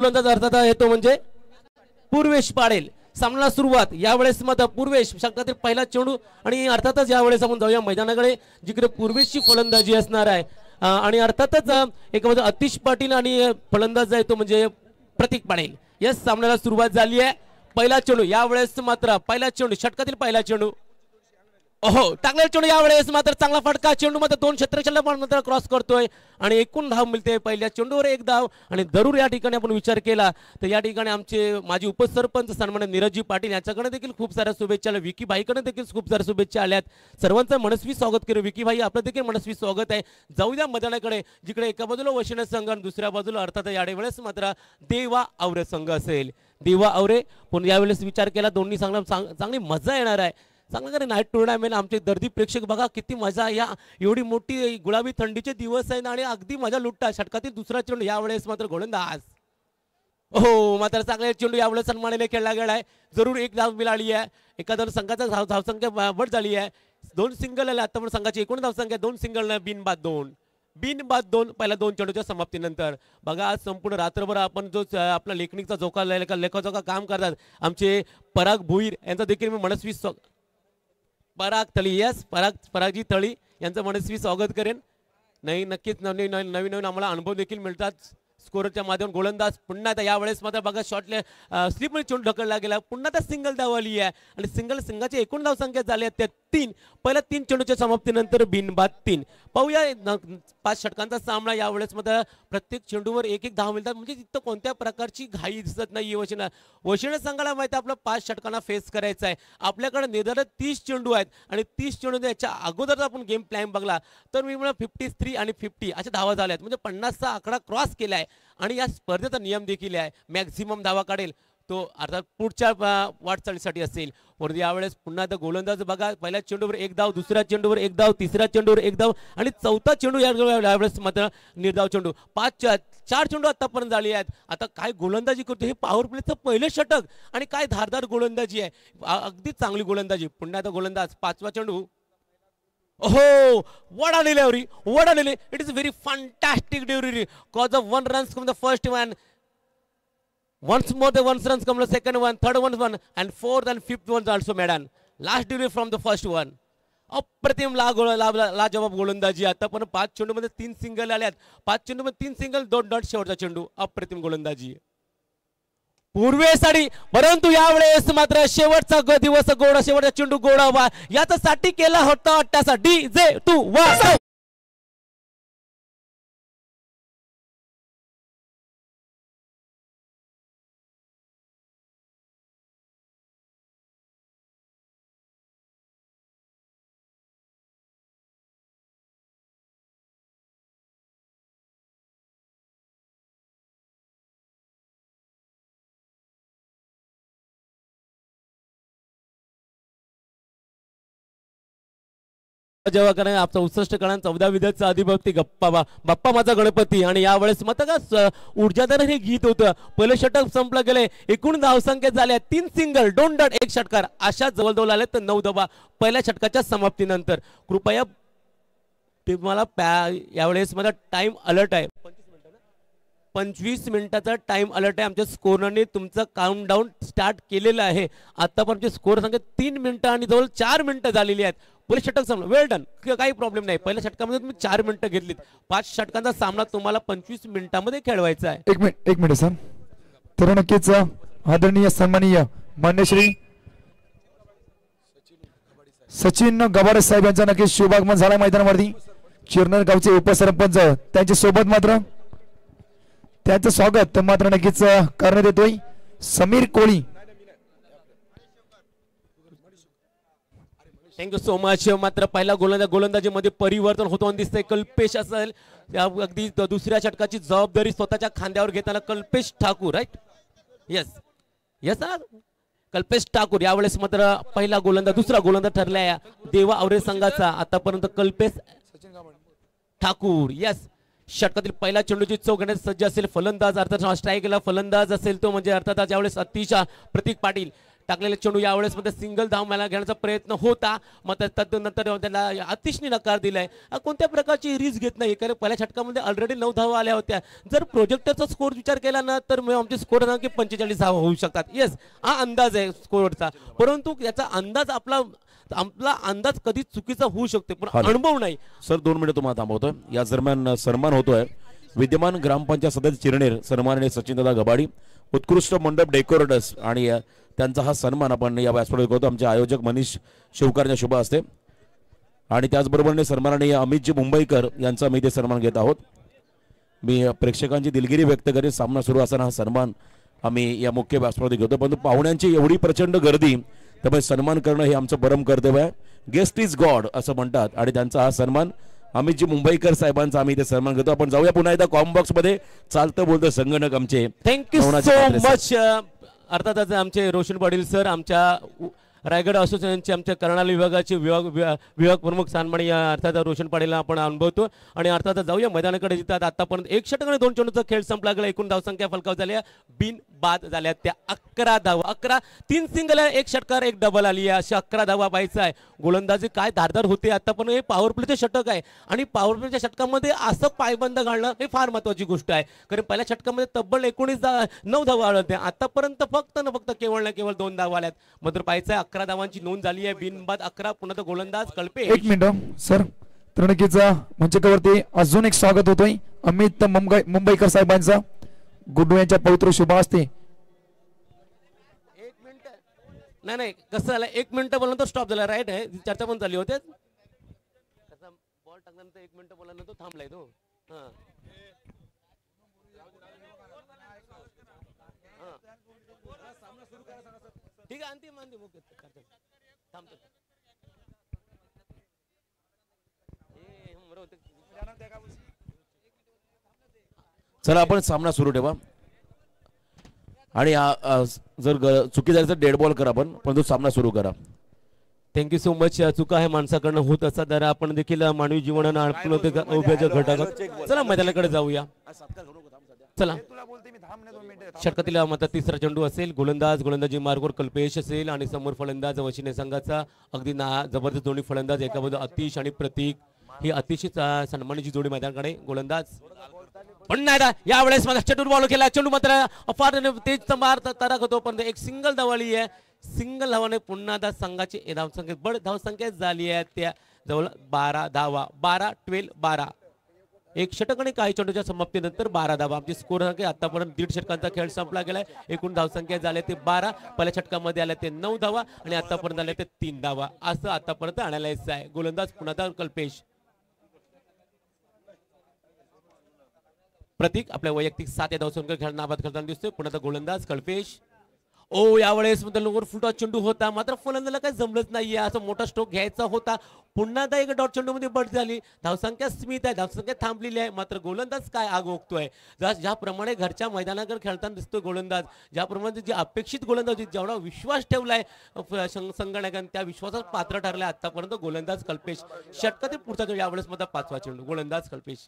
फलंदाज अर्थात येतो म्हणजे पूर्वेश पाडेल. सामन्याला सुरुवात यावेळेस मात्र पूर्वेश षटकातील पहिला चेंडू आणि अर्थातच यावेळेस आपण जाऊया मैदानाकडे जिकडे पूर्वेशची फलंदाजी असणार आहे आणि अर्थातच एक म्हणजे अतिश पाटील आणि फलंदाज आहे तो म्हणजे प्रतीक पाटील. यस सामन्याला सुरुवात झाली आहे. पहिला चेंडू यावेळेस मात्र पहिला चेंडू षटकातील पहिला चेंडू ओहो टाकलेला चेंडू यावेळेस मात्र चांगला फटका. चेंडू मात्र 2 क्षेत्ररक्षणाला पण मात्र क्रॉस करतोय आणि एकूण धाव मिळते पहिल्या चेंडूवर 1 धाव. आणि जरूर या ठिकाणी आपण विचार केला तर या ठिकाणी आमचे माजी उपसरपंच सन्माननीय नीरजजी पाटील यांच्याकडे देखील खूप साऱ्या शुभेच्छा आल्या. विकी भाईकडे देखील खूप साऱ्या शुभेच्छा आल्यात. सर्वांचं मनस्वी स्वागत केलं. विकी भाई आपलं देखील मनस्वी स्वागत आहे. जाऊया मैदानाकडे जिकडे एका बाजूला वशिणे संघ आणि दुसऱ्या बाजूला अर्थात यावेळेस मात्र देवा आवरे संघ असेल. देवा आवरे पण यावेळेस विचार केला दोन्ही चांगली मजा येणार आहे. चांगलं नाईट टुर्नामेंट आमचे दर्दी प्रेक्षक बघा किती मजा. या एवढी मोठी गुलाबी थंडीचे दिवस आहे आणि अगदी मजा लुटतात. षटकातील दुसरा चेंडू यावेळेस मात्र गोलंदाज हो मात्र चांगला चेंडू यावेळेस सन्मानाने खेळला गेलाय. जरूर 1 धाव मिळाली आहे. एखाद्या संघाचा धावसंख्या बट झाली आहे. 2 सिंगल आले आता पण संघाची एकूण धावसंख्या 2 सिंगल बिनबाद 2 पहिल्या 2 चेंडूच्या समाप्तीनंतर. बघा आज संपूर्ण रात्रभर आपण जो आपला लेखणीचा लेखाजोखा काम करतात आमचे पराग भुईर यांचा देखील मी मनस्वी पराग तळी यस परागजी तळी यांचं मनस्वी स्वागत करेन. नाही नक्कीच नवीन आम्हाला अनुभव देखील मिळतात स्कोरच्या माध्यमातून. गोलंदाज पुन्हा आता यावेळेस मात्र बघा शॉटले स्लिपमध्ये चेंडू ढकलला गेला. पुन्हा त्या सिंगल धाव आली आहे आणि सिंगल संघाची एकूण धावसंख्या झाली आहे त्या 3. पहिल्या 3 चेंडूच्या समाप्तीनंतर बिनबाद 3. पाहूया 5 षटकांचा सामना. यावेळेस मात्र प्रत्येक चेंडूवर 1 धाव मिळतात म्हणजे तिथं कोणत्या प्रकारची घाई दिसत नाही. वशिणे संघाला माहिती आपलं 5 षटकांना फेस करायचं आहे. आपल्याकडे निर्धारित 30 चेंडू आहेत आणि 30 चेंडू याच्या अगोदर आपण गेम प्लॅन बघला तर मी मला 53 आणि 50 अशा धावा झाल्यात म्हणजे 50चा आकडा क्रॉस केला आहे. आणि या स्पर्धेचा नियम देखील आहे मॅक्झिमम धावा काढेल तो अर्थात पुढच्या वाटचालीसाठी असेल. वरती यावेळेस पुन्हा आता गोलंदाज बघा पहिल्या चेंडूवर 1 धाव, दुसऱ्या चेंडूवर 1 धाव, तिसऱ्या चेंडूवर 1 धाव आणि चौथा चेंडू यावेळेस मात्र निर्धाव चेंडू. 4 चेंडू आतापर्यंत झाली आहेत. आता काय गोलंदाजी करतो हे पॉवर प्लेचं पहिलं षटक आणि काय धारदार गोलंदाजी आहे. अगदी चांगली गोलंदाजी. पुन्हा आता गोलंदाज 5वा चेंडू Oh, what a delivery! What a delivery! It is a very fantastic delivery. Cause of 1 runs from the first one. Once more the 1 runs come the second one, third one, and 4th and 5th ones also made on. Last delivery from the first one. अप्रतिम लाजवाब गोलंदाजी. आता पण 5 चेंडू मध्ये 3 single आल्यात. 5 चेंडू मध्ये 3 सिंगल 2 डॉट शेवटचा चेंडू. अप्रतिम गोलंदाजी पूर्वेसाठी. परंतु यावेळेस मात्र शेवटचा दिवस गोडा शेवटचा चेंडू गोडावा याच्यासाठी केला होता अट्टासा DJ तू वा. जेव्हा कारण आपचा 61 कडा 14 विद्याचा अधिपती बाप्पा माझा गणपती. आणि यावेळेस मत का ऊर्जादार हे गीत होतं. पहिलं षटक संपलं गेले. एकूण धावसंख्या झाल्या 3 सिंगल 2 डॉट 1 षटकार अशा जवळजवळ आले तर 9 धावा पहिल्या षटकाच्या समाप्तीनंतर. कृपया तुम्हाला यावेळेस माझा टाइम अलर्ट आहे 25 मिनिटाचा टाइम अलर्ट आहे. आमच्या स्कोररने तुमचं काउंटडाऊन स्टार्ट केलेलं आहे. आतापर्यंत स्कोर संख्या 3 मिनिटं आणि जवळ 4 मिनिटं झालेली आहेत. पहिले षटक संपलं वेल डन काही प्रॉब्लेम नाही. पहिल्या षटकामध्ये तुम्ही 4 मिनिटं घेतलीत. 5 षटकांचा सामना तुम्हाला 25 मिनिटांमध्ये खेळवायचा आहे. एक मिनिट सर. तर नक्कीच आदरणीय सन्माननीय मान्य श्री सचिन गबाडे साहेब यांचा नक्कीच शुभागमन झाला मैदानावरती. चिरनर गावचे उपसरपंच त्यांच्या सोबत मात्र त्यांचं स्वागत मात्र नक्कीच करण्यात येतोय. समीर कोळी थँक्यू सो मच. मात्र पहिला गोलंदाजीमध्ये परिवर्तन होतो दिसतंय. कल्पेश असेल अगदी दुसऱ्या षटकाची जबाबदारी स्वतःच्या खांद्यावर घेताना Kalpesh Thakur right yes yes Kalpesh Thakur. यावेळेस मात्र पहिला गोलंदाज दुसरा गोलंदाज ठरलाय देवा आवरे संघाचा आतापर्यंत कल्पेश ठाकूर. यस षटकातील पहिला चेंडूची चौक घेण्यास सज्ज असेल फलंदाज अर्थात स्ट्राईकला फलंदाज असेल तो म्हणजे अर्थात यावेळेस अतिशय प्रतीक पाटील. टाकलेला चेंडू यावेळेस मध्ये सिंगल धाव मला घेण्याचा प्रयत्न होता, मात्र त्यानंतर त्याला अतिशने नकार दिलाय. कोणत्या प्रकारची रिस्क घेत नाही, कारण पहिल्या षटकामध्ये ऑलरेडी 9 धावा आल्या होत्या. जर प्रोजेक्टरचा स्कोर विचार केला ना तर आमचे स्कोर की 45 धावा होऊ शकतात. येस, हा अंदाज आहे स्कोरचा, परंतु याचा अंदाज आपला अंदाज कधी चुकीचा होऊ शकतो, पण अनुभव नाही. सर 2 मिनिट तुम्हाला थांबवतोय. या दरम्यान सन्मान होतोय विद्यमान ग्रामपंचायत सदस्य चिरनेर सन्माननीय सचिनदादा गबाडी, उत्कृष्ट मंडप डेकोरेटर्स, आणि त्यांचा हा सन्मान आपण या व्यासपीठावर करतो. आमचे आयोजक मनीष शिवकारच्या शुभ असते, आणि त्याचबरोबर सन्माननीय अमितजी मुंबईकर यांचा मी ते सन्मान घेत आहोत. मी प्रेक्षकांची दिलगिरी व्यक्त करेन. सामना सुरू असताना हा सन्मान आम्ही या मुख्य व्यासपीठावर घेतो, परंतु पाहुण्यांची एवढी प्रचंड गर्दी, त्यामुळे सन्मान करणं हे आमचं परम कर्तव्य आहे. गेस्ट इज गॉड असं म्हणतात, आणि त्यांचा हा सन्मान अमितजी मुंबईकर साहेबांचा आम्ही ते सन्मान घेतो. आपण जाऊया पुन्हा एकदा कॉम्बॉक्स मध्ये. चालतं बोलतं संगणक आमचे. Thank you so much. अर्थातच आमचे रोशन पाटील सर, आमच्या रायगड असोसिएशनचे आमच्या कर्नाल विभागाचे विभाग प्रमुख सन्माननीय अर्थात रोशन पाटीलला आपण अनुभवतो. आणि अर्थात जाऊया मैदानाकडे, जिथं आतापर्यंत 1 षटक आणि 2 चेंडूचा खेळ संपला गेला. एकूण धावसंख्या फलकाव झाल्या, बिन बाद झाल्या त्या 11 धावा. 11, 3 सिंगल, 1 षटकार, 1 डबल आली आहे, अशा 11 धावा पाहायचा आहे. गोलंदाजी काय धारदार होते आतापर्यंत. हे पॉवर प्लेचे षटक आहे, आणि पॉवर प्लेच्या षटकामध्ये असं पायबंद घालणं हे फार महत्वाची गोष्ट आहे, कारण पहिल्या षटकामध्ये तब्बल 9 धावा आल्या होत्या. आतापर्यंत फक्त केवळ 2 धावा आल्यात. मात्र पाहायचं आहे 11 धावांची नोंद झाली आहे, बिनबाद 11. पुन्हा गोलंदाज कल्पेश. 1 मिनिट सर, तर नक्कीचा मंचकावरती अजून एक स्वागत होतोय अमित मुंबईकर साहेबांचा, गुड्डू यांच्या पवित्र शुभ असते. 1 मिनिट नाही कसं झालं, 1 मिनिट बोलून तो स्टॉप झाला. राईट आहे, चर्चा पण झाली होते. बॉल टाकल्यानंतर 1 मिनिट बोलल्यानंतर तो थांबलाय तो. ठीक आहे, अंतिम थांबतो. चला आपण सामना सुरू ठेवा, आणि जर चुकी झाली तर डेड बॉल करा, पण तो सामना सुरू करा. Thank you so much. चुका हे माणसाकडनं होत असतात, तर आपण देखील मानवी जीवनानं उभ्याच्या घटकात. चला मैदानाकडे जाऊया. चला, षटकातील मात्र 3रा चेंडू असेल. गोलंदाजी मार्गवर कल्पेश असेल, आणि समोर फलंदाज वशिने संघाचा अगदी जबरदस्त दोन्ही फलंदाज. एका बाजूला अतिश आणि प्रतीक, ही अतिशय सन्मानाची जोडी मैदानाकडे. गोलंदाज पुन्हा एकदा यावेळेस माझा चेंडू बॉल केला. चेंडू मात्र अफाट तेज मार तराक होतो, पण 1 सिंगल धावाली आहे. सिंगल धावाने पुन्हा एकदा संघाची धावसंख्या बड धावसंख्या झाली आहे त्या जवळ 12 धावा. 12 1 षटक आणि काही चेंडूच्या समाप्तीनंतर 12 धावा. आमची स्कोर आतापर्यंत 1.5 षटकांचा खेळ संपला गेलाय. एकूण धावसंख्या झाल्या ते 12. पहिल्या षटकामध्ये आल्या ते 9 धावा, आणि आतापर्यंत आल्या ते 3 धावा. असं आतापर्यंत आणायला यायचं आहे. गोलंदाज पुन्हा कल्पेश. प्रतीक आपल्या वैयक्तिक 7 या धावसंख्या खेळ नाबाद करताना दिसतोय. पुन्हा गोलंदाज कल्पेश. यावेळेस लोवर फुटा चेंडू होता, मात्र फलंदाला काही जमलंच नाहीये. असं मोठा स्ट्रोक घ्यायचा होता. पुन्हा एकदा 1 डॉट चेंडू मध्ये बट झाली. धावसंख्या स्मित आहे, धावसंख्या थांबलेली आहे. मात्र गोलंदाज काय आग ओकतोय. ज्याप्रमाणे घरच्या मैदानाकडे खेळताना दिसतोय गोलंदाज, ज्याप्रमाणे जे अपेक्षित गोलंदाज जेवढा विश्वास ठेवलाय संगणकाने, त्या विश्वासात पात्र ठरलाय आतापर्यंत गोलंदाज कल्पेश. षटकातील पुढचा यावेळेस मात्र 5वा चेंडू. गोलंदाज कल्पेश.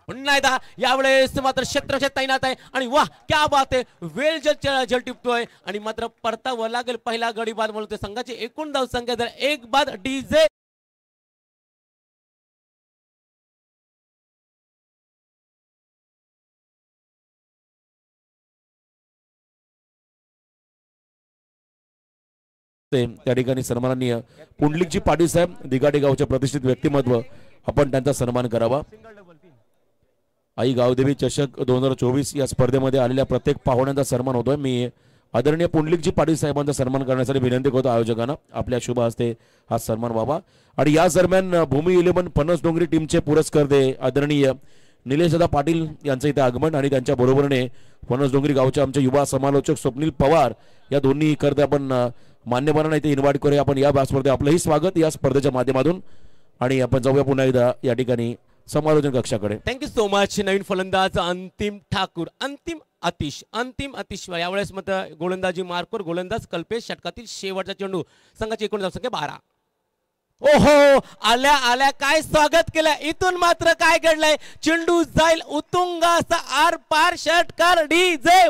पुन्हा एकदा यावेळेस मात्र क्षेत्ररक्षक तैनात आहे, आणि वाह क्या बात आहे. वेळ जल टिपतोय, आणि मात्र परतावं लागेल. पहिला गडी बाद म्हणून संघाची एकूण धावसंख्या जर 1 बाद. डीजे त्या ठिकाणी सन्माननीय पुंडलिकजी पाटील साहेब, दिगाटे गावचे प्रतिष्ठित व्यक्तिमत्व, आपण त्यांचा सन्मान करावा. आई गावदेवी चषक 2024 या स्पर्धेमध्ये आलेल्या प्रत्येक पाहुण्यांचा सन्मान होतोय. मी आदरणीय पुंडलिकजी पाटील साहेबांचा सन्मान करण्यासाठी विनंती करतो आयोजकांना, आपल्या शुभ हस्ते हा सन्मान व्हावा. आणि या दरम्यान भूमी 11 फणस डोंगरी टीमचे पुरस्कर्ते आदरणीय निलेशदा पाटील यांचं इथे आगमन, आणि त्यांच्या बरोबरीने फणस डोंगरी गावचे आमचे युवा समालोचक स्वप्नील पवार, या दोन्ही करते आपण मान्यवरांना इथे इन्व्हाइट करूया. आपण या स्पर्धेत आपलंही स्वागत या स्पर्धेच्या माध्यमातून, आणि आपण जाऊया पुन्हा एकदा या ठिकाणी समालोचन कक्षाकडे. Thank you so much. नवीन फलंदाज अंतिम ठाकूर, अंतिम आतिश यावेळेस मात्र गोलंदाजी मार्कवर. गोलंदाज कल्पेश. षटकातील शेवटचा चेंडू. संघाची एकूण धावसंख्या 12. ओहो, आल्या काय स्वागत केलं. इथून मात्र काय घडलंय. चेंडू जाईल उतुंगाचा आर पार. षटकार डीजे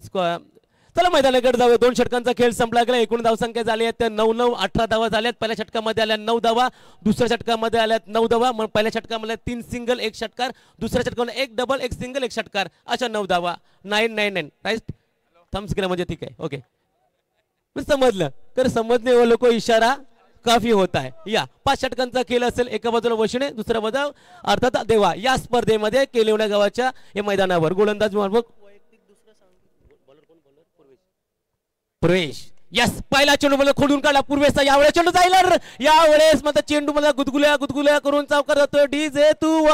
चला मैदानाकडे जाऊया. 2 षटकांचा खेळ संपला गेला. एकूण धावसंख्या झाली आहे त्या 9-9 18 धावा झाल्यात. पहिल्या षटकामध्ये आल्या 9 धावा, दुसऱ्या षटकामध्ये आल्यात 9 धावा. मग पहिल्या षटकामध्ये 3 सिंगल 1 षटकार, दुसऱ्या षटकामध्ये 1 डबल 1 सिंगल 1 षटकार, अशा 9 धावा. 9-9-9 राईट. थम्स केला म्हणजे ठीक आहे. ओके समजलं. तर समजणे वालों को इशारा काफी होता है. या 5 षटकांचा खेळ असेल. एका बाजूला वशिणे, दुसऱ्या बाजूला अर्थात देवा. या स्पर्धेमध्ये केलिवण्या गावाच्या या मैदानावर गोलंदाज मार्फत प्रवेश. यस पहिला चेंडू मला खोडून काढला पूर्वेशचा. यावेळेस चेंडू जाईल. यावेळेस मला चेंडू मला गुदगुल्या गुदगुल्या करून चौकार जातोय. डीजे तू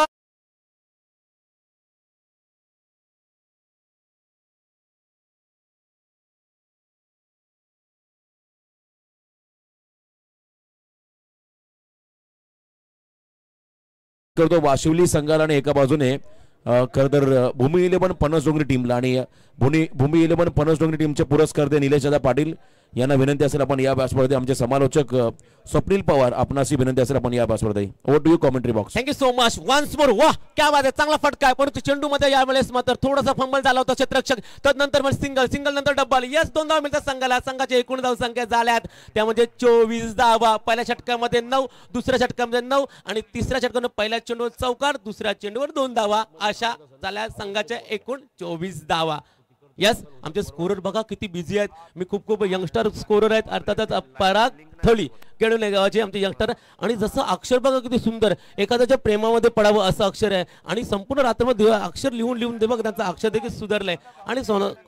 करतो वाशिवली संघाला आणि एका बाजूने खरं तर भूमी इलेव्हन पनसडोंगरी टीमला आणि भूमी इलेव्हन पनसडोंगरी टीमचे पुरस्कर्ते निलेशदा पाटील यांना विनंती असेल आपण या स्पर्धेत आमचे समालोचक स्वप्नील पवार आपणाशी विनंती असेल आपण या स्पर्धेत. Over to you commentary box. Thank you so much once more. वाह क्या बात आहे. चांगला फटका आहे परंतु चेंडू मध्ये यावेळेस मात्र थोडासा फंबल झाला होता क्षेत्ररक्षक. तदनंतर मग सिंगल नंतर डब्बल. यस 2 धावा मिळतात संघाला. संघाची एकूण धावसंख्या झाल्यात त्यामध्ये 24 धावा. पहिल्या षटकामध्ये 9, दुसऱ्या षटकामध्ये 9 आणि तिसऱ्या षटकामध्ये पहिल्या चेंडूवर चौकार, दुसऱ्या चेंडूवर 2 धावा. अशा झाल्या संघाच्या एकूण 24 धावा. यस आमचे स्कोरर बघा किती बिझी आहेत. मी खूप यंगस्टर स्कोरर आहेत. अर्थातच पराग थळी केळवणे गावाचे आमचे यंगस्टर. आणि जसं अक्षर बघा किती सुंदर. एखाद्याच्या प्रेमामध्ये पडावं असं अक्षर आहे. आणि संपूर्ण रात्रभर अक्षर लिहून दे बघ. त्यांचं अक्षर देखील सुधारलंय. आणि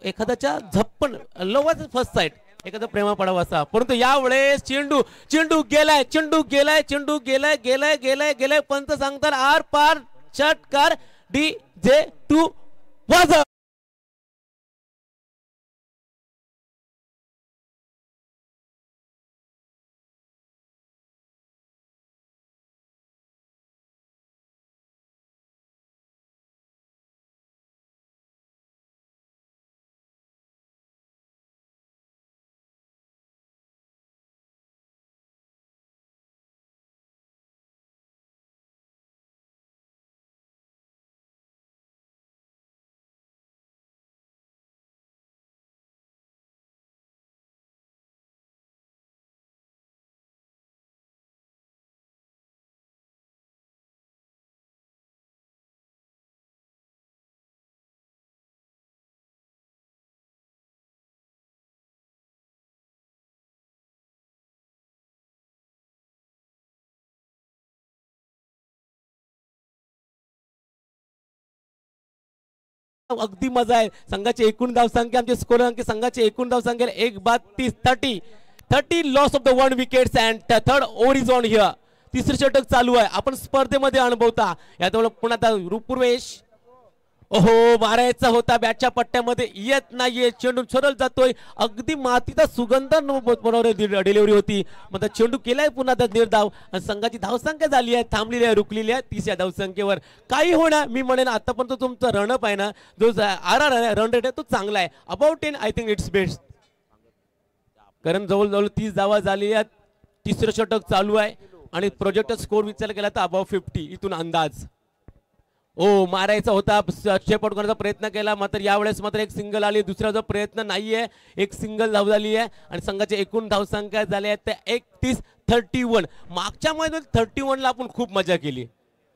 एखाद्याच्या झप्पन लवच फर्स्ट साईड एखादा प्रेमा पडावा असा. परंतु यावेळेस चेंडू गेलाय पंत सांगतात आर पार षटकार. डीजे टू वाजव. अगदी मजा आहे. संघाची एकूण धावसंख्या आमचे स्कोर अंक संघाची एकूण धावसंख्या 1-30 loss of the 1 wickets and third over is on here. तिसरे षटक चालू आहे. आपण स्पर्धेमध्ये अनुभवता यात पुन्हा रूपपूर्वेश. ओहो मारायचा होता बॅटच्या पट्ट्यामध्ये येत नाहीये. चेंडू सरळ जातोय. अगदी मातीचा सुगंध डिलिव्हरी होती. मग चेंडू केलाय पुन्हा निर्धाव. आणि संघाची धावसंख्या झाली आहे थांबलेली आहे रुकलेली आहे 30 या धावसंख्येवर. काही होणार मी म्हणेन आतापर्यंत तुमचा रनअप आहे ना जो आर रन रेट आहे तो चांगला आहे. About 10 I think it's best. कारण जवळजवळ 30 धावा झाली आहेत. तिसरं षटक चालू आहे आणि प्रोजेक्ट स्कोर विचार केला तर अबाव 50 इथून अंदाज. मारायचा होता शेपट करण्याचा प्रयत्न केला मात्र यावेळेस मात्र एक सिंगल आली. दुसरा जो प्रयत्न नाहीये एक सिंगल धाव झाली आहे आणि संघाची एकूण धावसंख्या झाली आहे ते 31 मागच्या मैदानात 31 ला आपण खूप मजा केली.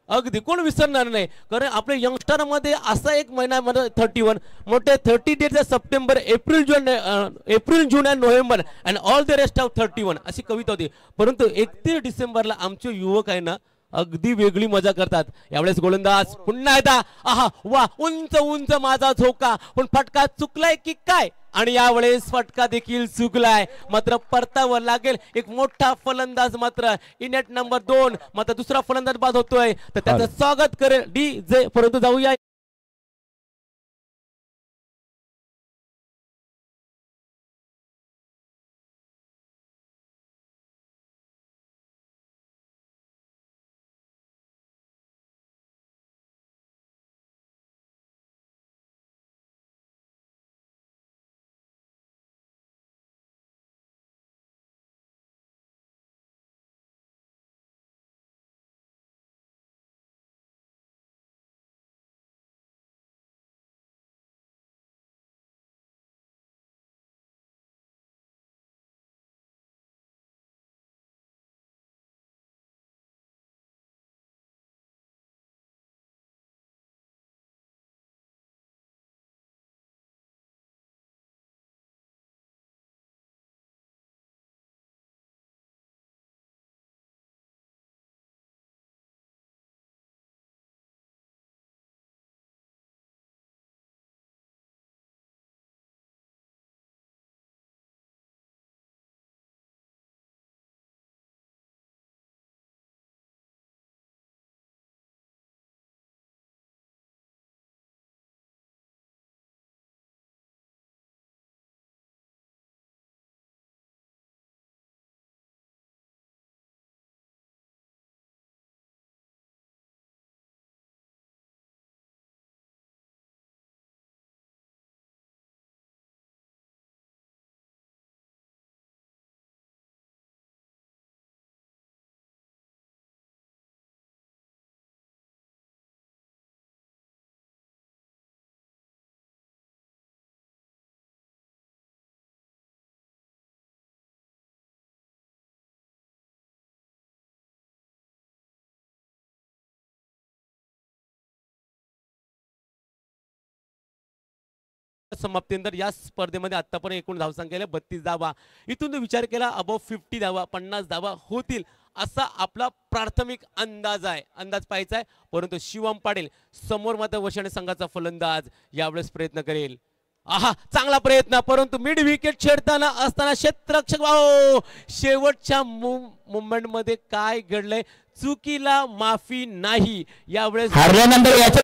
अगदी कोण विसरणार नाही. कारण आपल्या यंगस्टर मध्ये असा एक महिन्यामध्ये 31 मोठे 30 days September April June and November and all the rest of 31 अशी कविता होती. परंतु 31 डिसेंबरला आमचे युवक आहे ना अगदी वेगळी मजा करतात. यावेळेस गोलंदाज पुन्हा एकदा आहा वा उंच उंच माझा झोका पण फटका चुकलाय की काय. आणि यावेळेस फटका देखील चुकलाय मात्र परतावर लागेल. एक मोठा फलंदाज मात्र इनेट नंबर 2 मात्र दुसरा फलंदाज बाद होतोय तर त्याचं स्वागत करेल डीजे. परंतु जाऊया समाप्तीनंतर या स्पर्धेमध्ये आतापर्यंत एकूण धावसंख्या 32 धावा. इथून विचार केला अबव 50 धावा 50 धावा होतील असा आपला प्राथमिक अंदाज आहे, अंदाज पाहायचा आहे. परंतु शिवम पाटील समोर मात्र वैशाली संघाचा फलंदाज यावेळेस प्रयत्न करेल. आहा चांगला प्रयत्न, परंतु मिड विकेट छेडताना असताना क्षेत्ररक्षक शेवटच्या मुवमेंट मध्ये काय घडलंय, चुकीला माफी नाही. यावेळेस हारल्यानंतर याच्या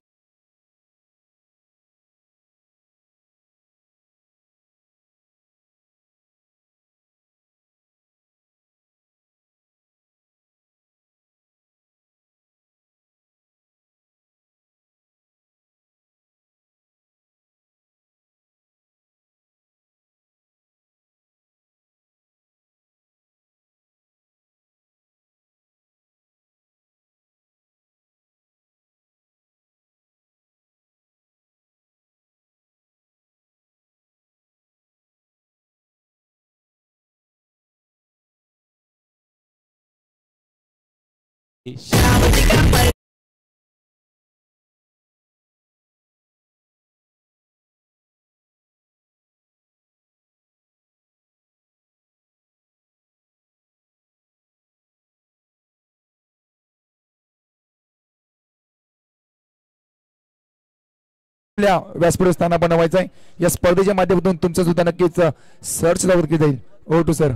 व्यासपीठ स्थान बनवायचं आहे. या स्पर्धेच्या माध्यमातून तुमचं सुद्धा नक्कीच सर्च केली जाईल. Over to sir,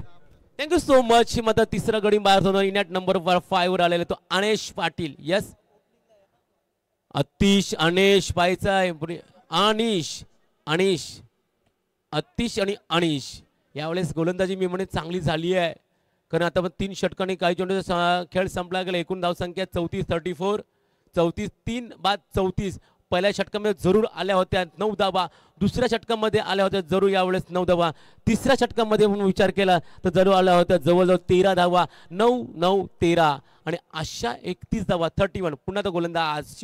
thank you so much. मात्र तिसरा गडी मारतो इनॅट नंबर 5 वर आलेला तो अनेश पाटील. यस अतिश अनेश पाहायचा आहे. अनिश अतिश आणि अनिश यावेळेस गोलंदाजी मी म्हणे चांगली झाली आहे, कारण आता 3 षटकांनी काही चेंडूचा खेळ संपला गेला. एकूण धावसंख्या 34 34 34 3 बाद 34. पहिल्या षटकामध्ये जरूर आल्या होत्या 9 धावा, दुसऱ्या षटकामध्ये आल्या होत्या जरूर यावेळेस 9 धावा, तिसऱ्या षटकामध्ये म्हणून विचार केला तर जरूर आल्या होत्या जवळजवळ 13 धावा. 9 9 13 आणि अशा 31 धावा 31. पुन्हा तो गोलंदाज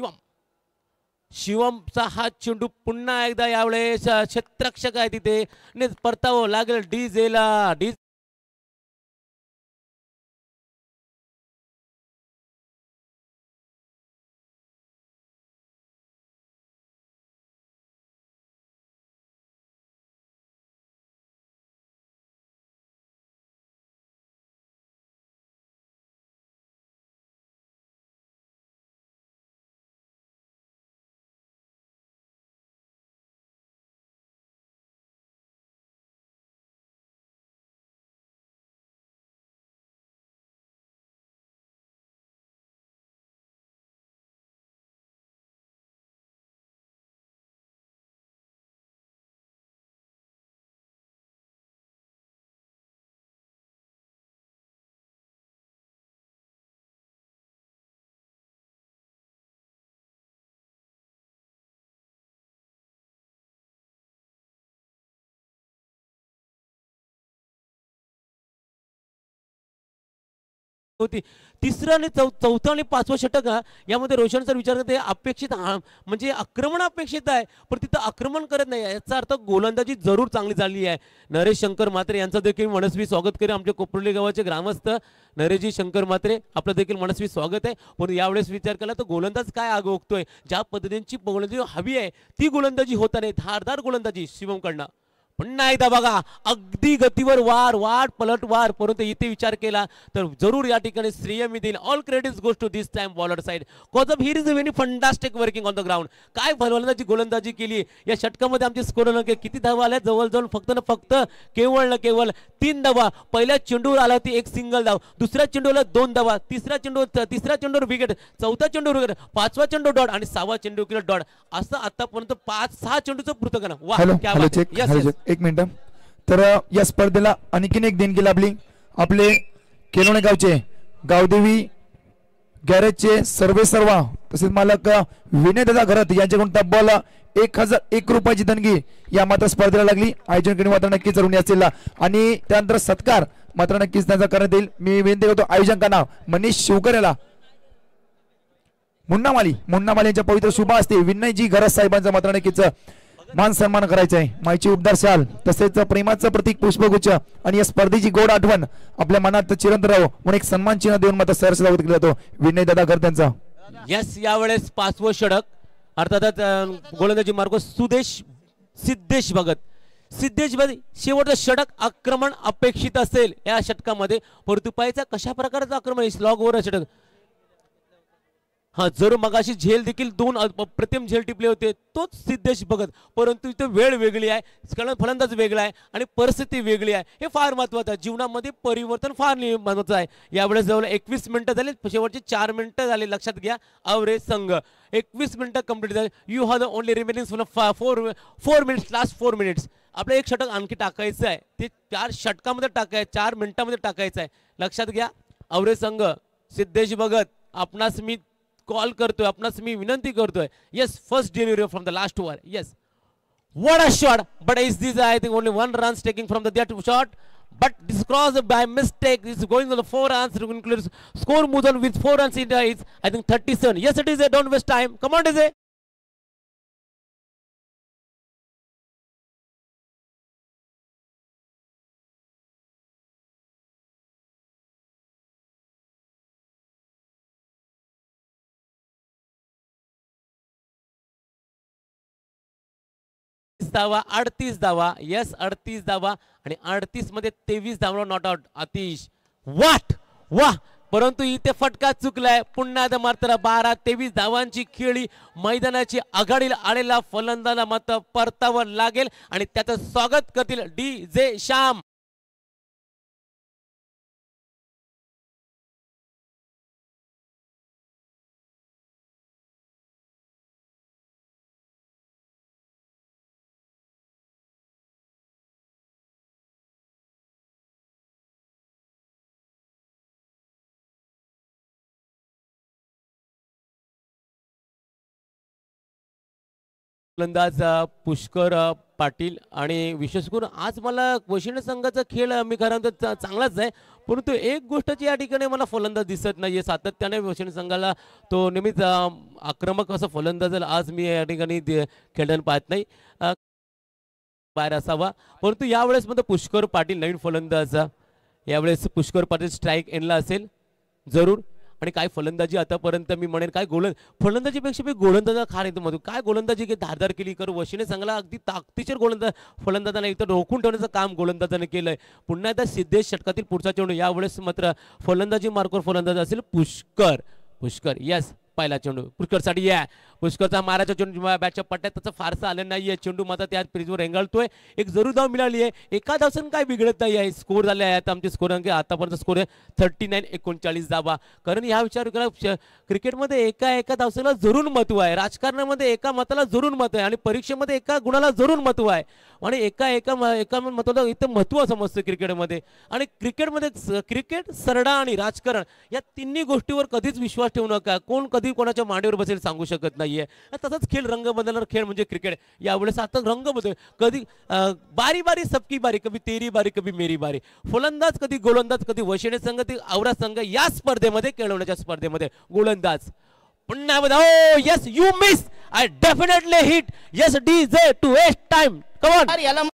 शिवमचा हा चेंडू पुन्हा एकदा यावेळेस क्षेत्ररक्षक आहे तिथे परतावं लागेल डीजेला. होती. तिसरं आणि चौथं आणि 5वं षटक यामध्ये रोशन सर विचार करते अपेक्षित म्हणजे आक्रमण अपेक्षित आहे, पण तिथं आक्रमण करत नाही. याचा अर्थ गोलंदाजी जरूर चांगली झाली आहे. नरेश शंकर म्हात्रे यांचं देखील मनस्वी स्वागत करेल. आमचे कोपरली गावाचे ग्रामस्थ नरेशजी शंकर म्हात्रे आपलं देखील मनस्वी स्वागत आहे. पण यावेळेस विचार केला तर गोलंदाज काय आगोगतोय, ज्या पद्धतीची गोलंदाजी हवी आहे ती गोलंदाजी होता नाही. धारदार गोलंदाजी शिवमकडनं. पुन्हा एकदा बघा अगदी गतीवर वार पलट वार. परंतु इथे विचार केला तर जरूर या ठिकाणी श्रेय मी देईन. All credits goes to this time bowler side cause of here is a very fantastic working on the ground. काय गोलंदाजी केली या षटकामध्ये. आमचे स्कोर किती धावा आल्या जवळजवळ फक्त केवळ 3 धावा. पहिल्या चेंडूवर आला होती 1 सिंगल धाव, दुसऱ्या चेंडूला 2 धावा, तिसऱ्या चेंडूवर विकेट, चौथा चेंडू विकेट, 5वा चेंडू डॉट आणि 6वा चेंडू विकेट डॉट. असं आतापर्यंत 5-6 चेंडूचं पृथक्करण. वा एक मिनिट. तर या स्पर्धेला आणखीन एक देणगी लाभली. आपले केलोणे गावचे गावदेवी गॅरेजचे सर्वेसर्वा तसेच मालक विनय दादा घरत यांच्याकडून तब्बल 1001 रुपयाची देणगी या मात्र स्पर्धेला लागली. आयोजन मात्र नक्कीच जरूर असेल आणि त्यानंतर सत्कार मात्र नक्कीच त्यांचा करण्यात येईल. मी विनंती करतो आयोजकांना मनीष शिवकर याला मुन्नामाली यांच्या पवित्र शुभ असते विनयजी घरत साहेबांचा मात्र नक्कीच मान सन्मान करायचा आहे. माईची उपदार शाल तसेच प्रेमाचं प्रतीक पुष्पगुच्छ आणि या स्पर्धेची गोड आठवण आपल्या मनात चिरंतन राहावं म्हणून एक सन्मान चिन्ह देऊन मात्र सहर्ष स्वागत केला जातो विनय दादा घर त्यांचा. यस यावेळेस 5वं षटक अर्थातच गोलंदाजी मार्ग सिद्धेश भगत. सिद्धेश भगत शेवटचं षटक आक्रमण अपेक्षित असेल या षटकामध्ये, परंतु पाहायचा कशा प्रकारचं आक्रमण स्लॉग ओव्हर षटक. हा जर मगाशी झेल देखील 2 अप्रतिम झेल टिपले होते तोच सिद्धेश भगत, परंतु इथे वेळ वेगळी आहे, कारण फलंदाज वेगळा आहे आणि परिस्थिती वेगळी आहे. हे फार महत्वाचं आहे, जीवनामध्ये परिवर्तन फार महत्वाचं आहे. यावेळेस जवळ 21 मिनिटं झाले, शेवटचे 4 मिनिटं झाले. लक्षात घ्या अवरेज संघ 21 मिनिटं कंप्लीट झाले. You have the only remaining four minutes, last 4 minutes. आपलं एक षटक आणखी टाकायचं आहे, ते 4 षटकामध्ये टाकायचं, 4 मिनिटांमध्ये टाकायचं आहे. लक्षात घ्या अवरेज संघ सिद्धेश भगत, आपणास मी कॉल करतोय, आपणास मी विनंती करतोय. Yes, first delivery from the last over. Yes, what a shot, but is this I think only 1 runs taking from the that shot, but this cross by mistake is going on the 4 runs to include score moves on with 4 runs. It is I think 37. Yes, it is a, don't waste time, come on, is it. धावा, 38 धावा. Yes, 38 धावा आणि 38 मध्ये 23 धावा not out. अतिश वाट वाह, परंतु इथे फटका चुकलाय. पुन्हा एकदा मात्र 12-23 धावांची खेळी मैदानाची आघाडीला आलेला फलंदाजाला मात्र परतावं लागेल आणि त्याचं स्वागत करतील DJ श्याम. फलंदाज पुष्कर पाटील आणि विशेष करून आज मला वशिंड संघाचा खेळ मी खरं तर चांगलाच आहे, परंतु एक गोष्टची या ठिकाणी मला फलंदाज दिसत नाहीये. सातत्याने वशिंड संघाला तो नेहमीच आक्रमक असं फलंदाज आज मी या ठिकाणी खेळताना पाहत नाही, बाहेर असावा. परंतु यावेळेस मध्ये पुष्कर पाटील नवीन फलंदाज, यावेळेस पुष्कर पाटील स्ट्राईक एंडला असेल जरूर. आणि काय फलंदाजी आतापर्यंत मी म्हणेन, काय फलंदाजीपेक्षा मी गोलंदाजा खार येतो मधून. काय गोलंदाजी धारदार केली, कर वशिने सांगला अगदी ताकदीशीर फलंदाजांना इथं रोखून ठेवण्याचं काम गोलंदाजाने केलंय. पुन्हा एकदा सिद्धेश षटकातील पुढचा चेंडू, यावेळेस मात्र फलंदाजी मार्कवर फलंदाज असेल पुष्कर. यस, पहिला चेंडू पुष्करसाठी या. पुष्करचा माराचा चेंडू बॅटच्या पट्ट्यात त्याचं फारसं आलं नाहीये. चेंडू मात्र त्या पेजवर रेंगाळतोय. एक जरूर धाव मिळाली आहे, एका धावसन काय बिघडत नाही आहे. स्कोर झाले आहे आता आमचे स्कोर अंक आतापर्यंत स्कोर आहे 39-39 धावा. कारण ह्या विचार करा क्रिकेटमध्ये एका धावसाला जरूर महत्व आहे, राजकारणामध्ये एका मताला जरूर महत्व आहे आणि परीक्षेमध्ये एका गुणाला जरूर महत्व आहे. आणि एका महत्वाला इथं महत्व समजतं क्रिकेटमध्ये. आणि क्रिकेट सरडा आणि राजकारण या तिन्ही गोष्टीवर कधीच विश्वास ठेवू नका. कोण कधी कोणाच्या मांडीवर बसेल सांगू शकत नाहीये. तसंच खेळ रंग बदलणार खेळ म्हणजे क्रिकेट. यावेळेस आता रंग बदल, कधी बारी बारी सबकी बारी, कभी तेरी बारी कभी मेरी बारी. फलंदाज कधी गोलंदाज, कधी वशिणे संघ, कधी आवरा संघ या स्पर्धेमध्ये खेळवण्याच्या स्पर्धेमध्ये गोलंदाज. पुन्हा oh yes you miss, I definitely hit. Yes DJ to waste time, come on.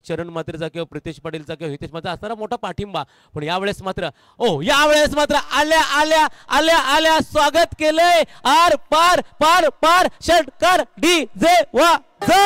चरण मात्रेचा किंवा प्रितेश पाटीलचा किंवा हितेश मात्रा असणारा मोठा पाठिंबा. पण यावेळेस मात्र यावेळेस मात्र आल्या आल्या आल्या आल्या स्वागत केलंय आर पार पार पार षटकार DJ वाजव.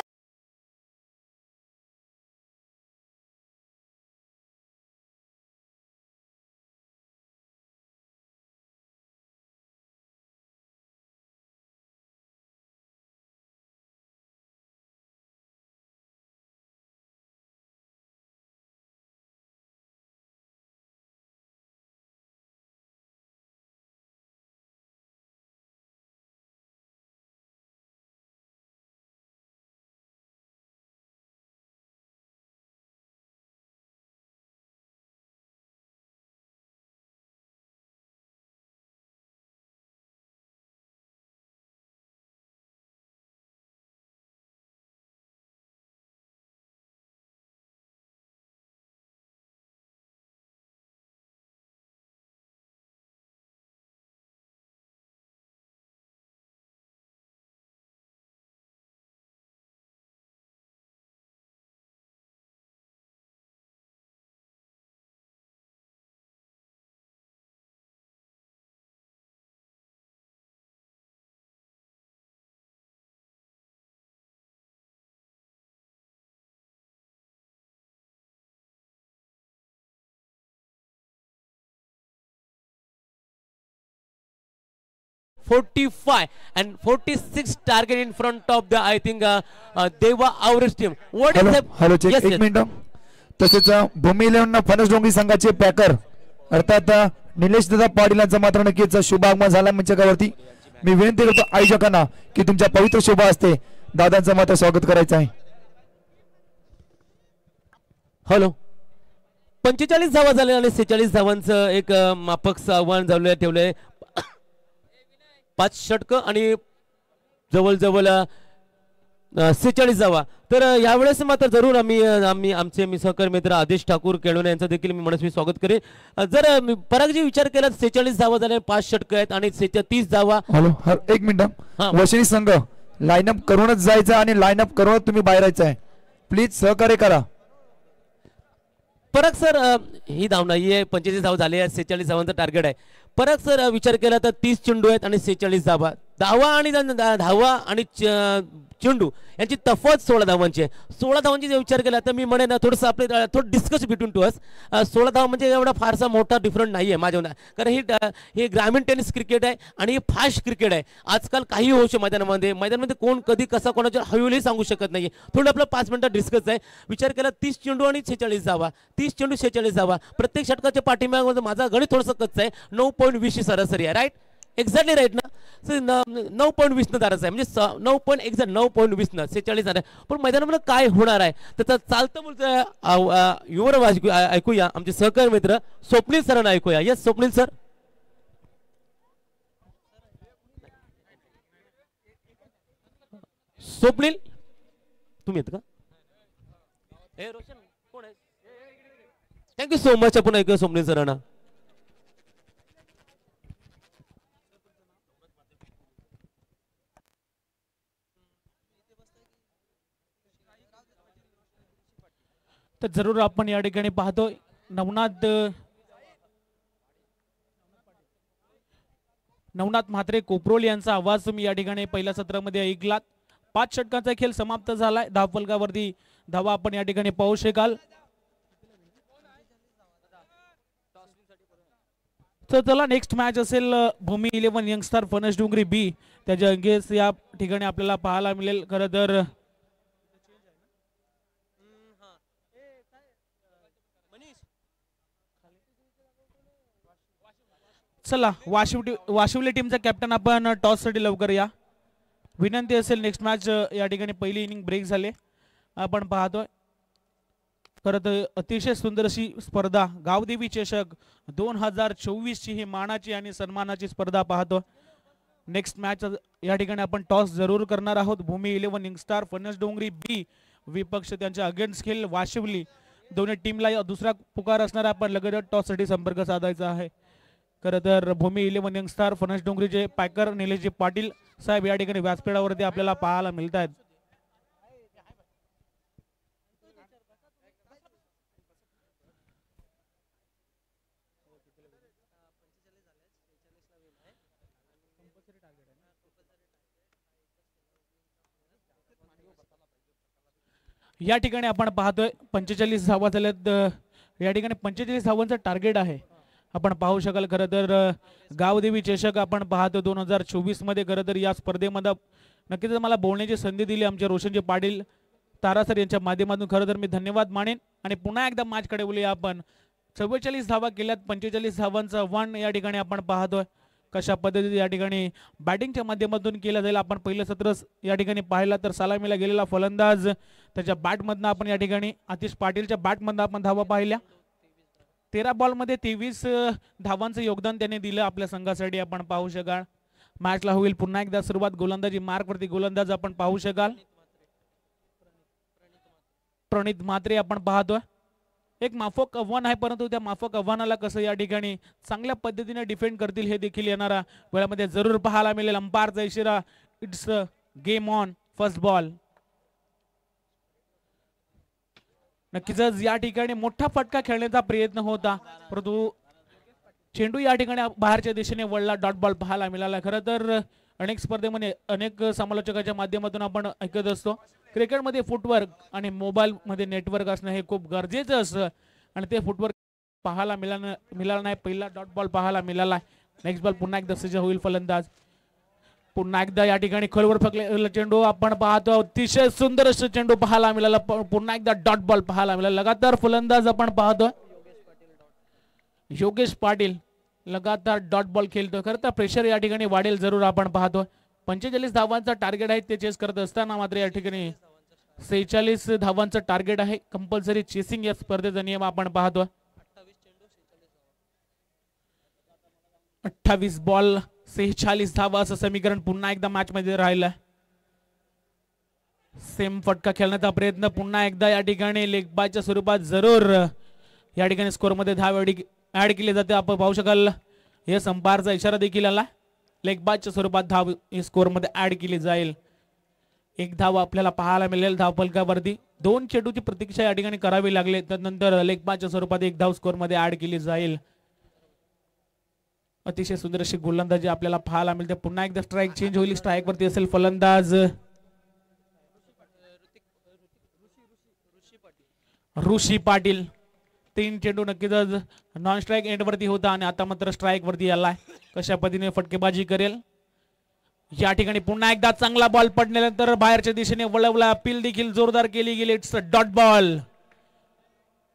.45 and 46 target in front of the I think Deva Aurus team. What is the hello check yes, एक yes. मिनिट. तसेच भूमी 11 फणस डोंगरी संघाचे पॅकर अर्थात निलेश दादा पाटील यांचा मात्र नक्कीच शुभ आगमन झाला मंचावरती. मी विनंती करतो आयोजकांना की तुमच्या पवित्र शुभ असते दादांचं मात्र स्वागत करायचं आहे. हॅलो 45 धावा झाले आणि 46 धावांचं एक माफक आव्हान झालं ठेवलंय. 5 षटक आणि जवळजवळ 46 धावा. तर यावेळेस मात्र जरूर आमचे मी सहकारी मित्र आदेश ठाकूर केळवणे यांचं देखील मी मनस्वी स्वागत करेन. जर परागजी विचार केला 46 धावा झाल्या 5 षटक आहेत आणि 30 धावा. हॅलो एक मिनिट. वशिनी संघ लाईनअप करूनच जायचं आणि लाईनअप करूनच तुम्ही बाहेर यायचं आहे. प्लीज सहकार्य करा. परत सर ही धाव नाहीये 45 धाव झाले 46 धावांचं टार्गेट आहे. परत सर विचार केला तर 30 चेंडू आहेत आणि 46 धावा. धावा आणि चेंडू यांची तफावत 16 धावांची आहे. 16 धावांची जर विचार केला तर मी म्हणेन थोडंसं आपले थोडं डिस्कस बिटवीन टू अस. 16 धावा म्हणजे एवढा फारसा मोठा डिफरंट नाही आहे माझ्या, कारण ही ग्रामीण टेनिस क्रिकेट आहे आणि ही फास्ट क्रिकेट आहे. आजकाल काही होऊ शकते मैदानामध्ये कोण कधी कसा कोणाच्या हवेली सांगू शकत नाही. थोडं आपलं 5 मिनिटात डिस्कस आहे. विचार केला 30 चेंडू आणि 46 धावा. 30 चेंडू 46 धावा. प्रत्येक षटकाच्या पाठीमागे माझा गणित थोडंसं कच्चं आहे. 9.20 सरासरी आहे. राईट एक्झॅक्टली राईट ना. 9.20 न दाराच आहे म्हणजे 9.20 न 46 आहे. पण मैदानामध्ये काय होणार आहे त्याचा चालतं बोलतं युवराज ऐकूया. आमचे सहकारी मित्र स्वप्नील सरांना ऐकूया. Yes Swapnil sir. स्वप्नील तुम्ही येत का? रोशन कोण आहे? Thank you so much. आपण ऐकूया स्वप्नील सरांना. तर जरूर आपण या ठिकाणी पाहतोय नवनाथ म्हात्रे कोपरोल यांचा आवाज तुम्ही या ठिकाणी पहिल्या सत्रामध्ये ऐकलात. 5 षटकांचा खेळ समाप्त झालाय. धावफलकावरती धावा आपण या ठिकाणी पाहू शकाल. तर चला नेक्स्ट मॅच असेल भूमी 11 यंगस्टार फणस डोंगरी बी. त्याचे अंकेस या ठिकाणी आपल्याला पाहायला मिळेल. खरं तर चला वाशिवली टीमचा कॅप्टन आपण टॉस साठी लवकर या. विनंती असेल नेक्स्ट मॅच या ठिकाणी पहिली इनिंग ब्रेक झाले आपण पाहतोय. खरं तर अतिशय सुंदर अशी स्पर्धा गावदेवी चषक 2024 ची ही मानाची आणि सन्मानाची स्पर्धा पाहतो. नेक्स्ट मॅच या ठिकाणी आपण टॉस जरूर करणार आहोत. भूमी 11 यंगस्टार फणस डोंगरी बी विपक्ष त्यांच्या अगेन्स्ट खेळ वाशिवली. दोन्ही टीमला दुसरा पुकार असणार. आपण लगेच टॉस साठी संपर्क साधायचा आहे. खरं तर भूमी 11 यंगस्टार फणस डोंगरीचे पॅकर निलेशजी पाटील साहेब या ठिकाणी व्यासपीठावरती आपल्याला पाहायला मिळत आहेत. या ठिकाणी आपण पाहतोय 45 धावा झाल्यात. या ठिकाणी 45 धावांचं टार्गेट आहे. आपण पाहू शकाल खरं तर गावदेवी चषक आपण पाहतो 2024 मध्ये. खरं तर या स्पर्धेमध्ये नक्कीच मला बोलण्याची संधी दिली आमचे रोशनजी पाटील तारासर यांच्या माध्यमातून. खरं तर मी धन्यवाद मानेन आणि पुन्हा एकदा मॅचकडे बोलूया आपण. 44 धावा केल्यात, 45 धावांचा वन या ठिकाणी आपण पाहतोय. कशा पद्धतीने या ठिकाणी बॅटिंगच्या माध्यमातून केलं जाईल. आपण पहिलं सत्र या ठिकाणी पाहिलं तर सलामीला गेलेला फलंदाज त्याच्या बॅटमधनं आपण या ठिकाणी आतिश पाटीलच्या बॅटमधनं आपण धावा पाहिल्या. 13 बॉलमध्ये 23 धावांचं योगदान त्याने दिलं आपल्या संघासाठी. आपण पाहू शकाल मॅचला होईल पुन्हा एकदा सुरुवात. गोलंदाजी मार्कवरती गोलंदाज आपण पाहू शकाल प्रणित म्हात्रे आपण पाहतोय. एक माफक आव्हान आहे, परंतु त्या माफक आव्हानाला कसं या ठिकाणी चांगल्या पद्धतीने डिफेंड करतील हे देखील येणारा वेळामध्ये जरूर पाहायला मिळेल. अंपायरचा इशारा, it's game on, first ball. नक्कीच या ठिकाणी मोठा फटका खेळण्याचा प्रयत्न होता, परंतु चेंडू या ठिकाणी बाहेरच्या दिशेने वळला. डॉट बॉल पाहायला मिळाला. खरं तर अनेक स्पर्धेमध्ये अनेक समालोचकाच्या माध्यमातून आपण ऐकत असतो क्रिकेटमध्ये फुटवर्क आणि मोबाईल मध्ये नेटवर्क असणं हे खूप गरजेचं असतं आणि ते फुटवर्क पाहायला मिळालं नाही. पहिला डॉट बॉल पाहायला मिळाला. नेक्स्ट बॉल पुन्हा एकदा सज्ज होईल फलंदाज. पुन्हा एकदा या ठिकाणी खोलवर फेकलेला चेंडू आपण पाहतो. अतिशय सुंदर असं चेंडू पाहायला मिळाला. पुन्हा एकदा डॉट बॉल पाहायला मिळाला. लगातार फलंदाज आपण पाहतो योगेश पाटील लगातार डॉट बॉल खेळतोय. खरं तर प्रेशर या ठिकाणी वाढेल जरूर आपण पाहतो. 45 धावांचा टार्गेट आहे ते चेस करत असताना मात्र या ठिकाणी 46 धावांचं टार्गेट आहे. कंपल्सरी चेसिंग या स्पर्धेचा नियम आपण पाहतो. 28 बॉल 46 धावा असं समीकरण पुन्हा एकदा मॅच मध्ये राहिलं. सेम फटका खेळण्याचा प्रयत्न पुन्हा एकदा या ठिकाणी लेग बायच्या स्वरूपात जरूर या ठिकाणी स्कोर मध्ये धाव ऍड केली जाते. आपण पाहू शकाल हे अंपायरचा इशारा देखील आला. लेग बायच्या स्वरूपात धाव स्कोर मध्ये ऍड केली जाईल. एक धाव आपल्याला पाहायला मिळेल धाव फलकावरती. 2 चेंडूची प्रतीक्षा या ठिकाणी करावी लागली. त्यानंतर लेग बायच्या स्वरूपात एक धाव स्कोर मध्ये ऍड केली जाईल. अतिशय सुंदर अशी गोलंदाजी आपल्याला पाहायला मिळते. पुन्हा एकदा स्ट्राइक चेंज होईल. स्ट्राइक वरती असेल फलंदाज ऋषी पाटील. 3 चेंडू नक्कीच नॉन स्ट्राइक एंड वरती होता आणि आता मात्र स्ट्राइक वरती आलाय. कशा पद्धतीने फटकेबाजी करेल या ठिकाणी. पुन्हा एकदा चांगला बॉल पडल्यानंतर बाहेरच्या दिशेने वळवला. अपील देखील जोरदार केली गेली. It's a dot ball.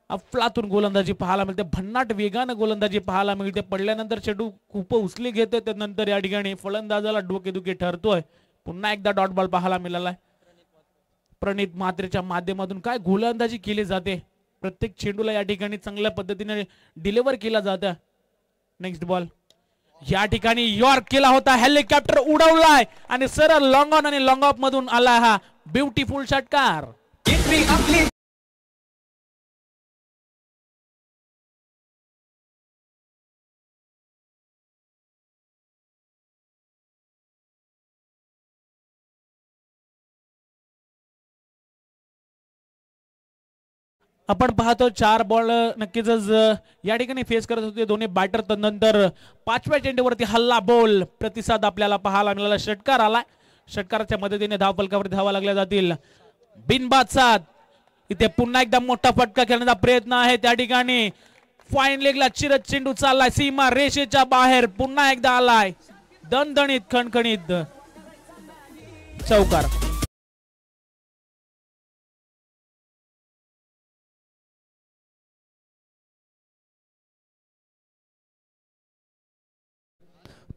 अफलातून गोलंदाजी पाहायला मिळते. भन्नाट वेगानं गोलंदाजी पाहायला मिळते. पडल्यानंतर चेंडू खूप उचली घेतोय. त्यानंतर या ठिकाणी फलंदाजाला डोकेदुखी ठरतोय. पुन्हा एकदा डॉट बॉल पाहायला मिळालाय. प्रणित म्हात्रेच्या माध्यमातून काय गोलंदाजी केली जाते. प्रत्येक चेंडूला या ठिकाणी चांगल्या पद्धतीने डिलिव्हर केला जातं. नेक्स्ट बॉल या ठिकाणी यॉर्क केला होता. हेलिकॉप्टर उडवलाय आणि सरळ लॉंग ऑन आणि लॉंग ऑफ मधून आला हा ब्युटिफुल षटकार. आपण पाहतो 4 बॉल नक्कीच या ठिकाणी फेस करत होते दोन्ही बॅटर. नंतर 5व्या चेंडूवरती हल्ला बॉल प्रतिसाद आपल्याला पाहायला मिळाला. षटकार आला. षटकाराच्या मदतीने धाव फलकावरती धावा लागल्या जातील. बिनबाद साथ. इथे पुन्हा एकदा मोठा फटका खेळण्याचा प्रयत्न आहे. त्या ठिकाणी फाईन लेगला चिरत चेंडू चाललाय सीमा रेषेच्या बाहेर. पुन्हा एकदा आलाय दणदणीत खणखणीत चौकार.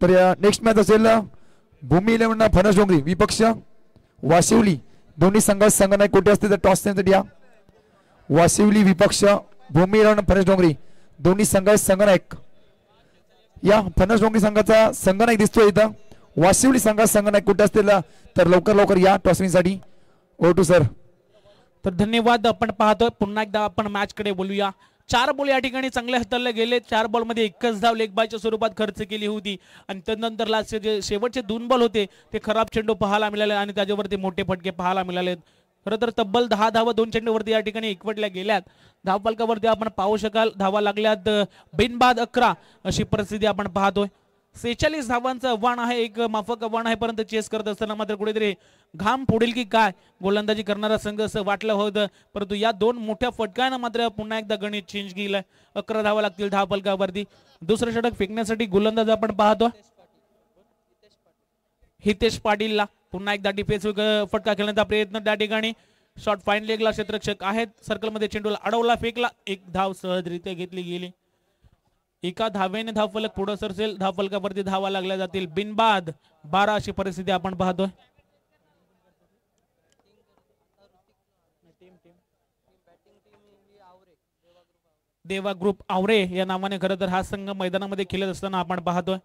तर या नेक्स्ट मॅच असेल भूमी 11 फणस डोंगरी विपक्ष वाशिवली. दोन्ही संघनायक कुठे असते तर टॉस सेंटर या. वाशिवली विपक्ष भूमी 11 फणस डोंगरी. दोन्ही संघनायक या. फणस डोंगरी संघाचा संघनायक दिसतोय इथं. वाशिवली संघनायक कुठे असतील तर लवकर या टॉसविंग साठी. Over to sir. तर धन्यवाद. आपण पाहतोय पुन्हा एकदा आपण मॅच कडे बोलूया. 4 बॉल या ठिकाणी चांगले हाताळले गेले. 4 बॉल मध्ये एकच धाव लेग बायच्या स्वरूपात खर्च केली होती आणि त्यानंतर लास्ट जे शेवटचे 2 बॉल होते ते खराब चेंडू पाहायला मिळाले आणि त्याच्यावरती मोठे फटके पाहायला मिळाले. खरं तर तब्बल 10 धावा 2 चेंडूवरती या ठिकाणी एकवटल्या गेल्यात. धाव फलकावरती आपण पाहू शकाल धावा लागल्यात बिनबाद 11 अशी परिस्थिती आपण पाहतोय. 46 धावांचं आव्हान आहे, एक माफक आव्हान आहे, परंतु चेस करत असताना मात्र कुठेतरी घाम फोडेल की काय गोलंदाजी करणारा संघ असं वाटलं होतं, परंतु या दोन मोठ्या फटक्यानं मात्र पुन्हा एकदा गणित चेंज केलंय. 11 धावा लागतील धाव फलकावरती. दुसरं षटक फेकण्यासाठी गोलंदाज आपण पाहतो हितेश पाटीलला. पुन्हा एकदा डिफेन्सिव्ह फटका खेळण्याचा प्रयत्न त्या ठिकाणी. शॉट फाईन लेगला क्षेत्ररक्षक आहेत, सर्कलमध्ये चेंडूला अडवला, फेकला, एक धाव सहजरित्या घेतली गेली. एका धावेने धावफलक पुढे सरसेल, धावफलकावरती धावा लागल्या जातील बिनबाद 12 अशी परिस्थिती आपण पाहतोय. देवा ग्रुप आवरे या नावाने खरं तर हा संघ मैदानामध्ये खेळत असताना आपण पाहतोय.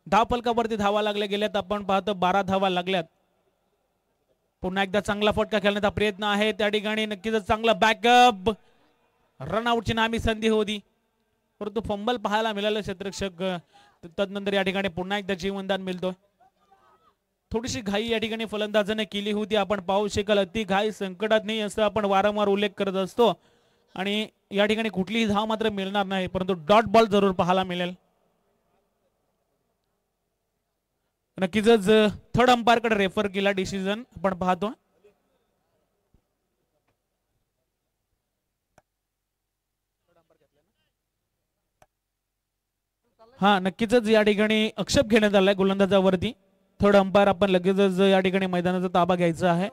धावफलकावरती धावा लागल्या गेल्यात, आपण पाहतो 12 धावा लागल्यात. पुन्हा एकदा चांगला फटका खेळण्याचा प्रयत्न आहे त्या ठिकाणी, नक्कीच चांगला बॅकअप, रनआउटची नामी संधी होती परंतु फंबल पाहायला मिळालं क्षेत्ररक्षक. तदनंतर या ठिकाणी पुन्हा एकदा जीवनदान मिळतोय. थोडीशी घाई या ठिकाणी फलंदाजाने केली होती, आपण पाहू शकाल. अति घाई संकटात नाही असं आपण वारंवार उल्लेख करत असतो आणि या ठिकाणी कुठलीही धाव मात्र मिळणार नाही, परंतु डॉट बॉल जरूर पाहायला मिळेल. नक्कीच थर्ड अंपायर कडे रेफर केला डिसिजन आपण पाहतो. हा नक्कीच या ठिकाणी आक्षेप घेण्यात आलाय गोलंदाजावरती. थर्ड अंपायर आपण लगेचच या ठिकाणी मैदानाचा ताबा घ्यायचा आहे.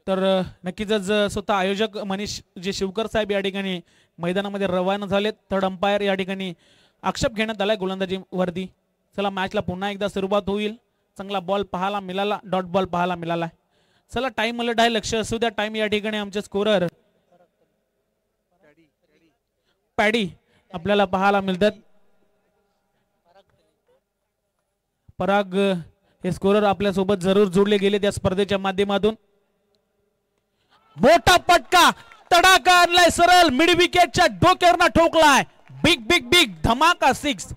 तर नक्कीच स्वतः आयोजक मनीष जे शिवकर साहेब या ठिकाणी मैदानामध्ये रवाना झालेत. थर्ड अंपायर या ठिकाणी आक्षेप घेण्यात आलाय गोलंदाजी वरती. चला मॅचला पुन्हा एकदा सुरुवात होईल. चांगला बॉल पाहायला मिळाला, डॉट बॉल पाहायला मिळाला. चला टाइम अलर्ट आहे, लक्ष असू द्या. टाइम या ठिकाणी आमचे स्कोरर पॅडी आपल्याला पाहायला मिळतात. पराग हे स्कोरर आपल्या सोबत जरूर जोडले गेले त्या स्पर्धेच्या माध्यमातून. मोठा पटका, तडाखा आणलाय सरळ मिड विकेटच्या डोक्यावरनं ठोकलाय. बिग बिग बिग धमाका 6.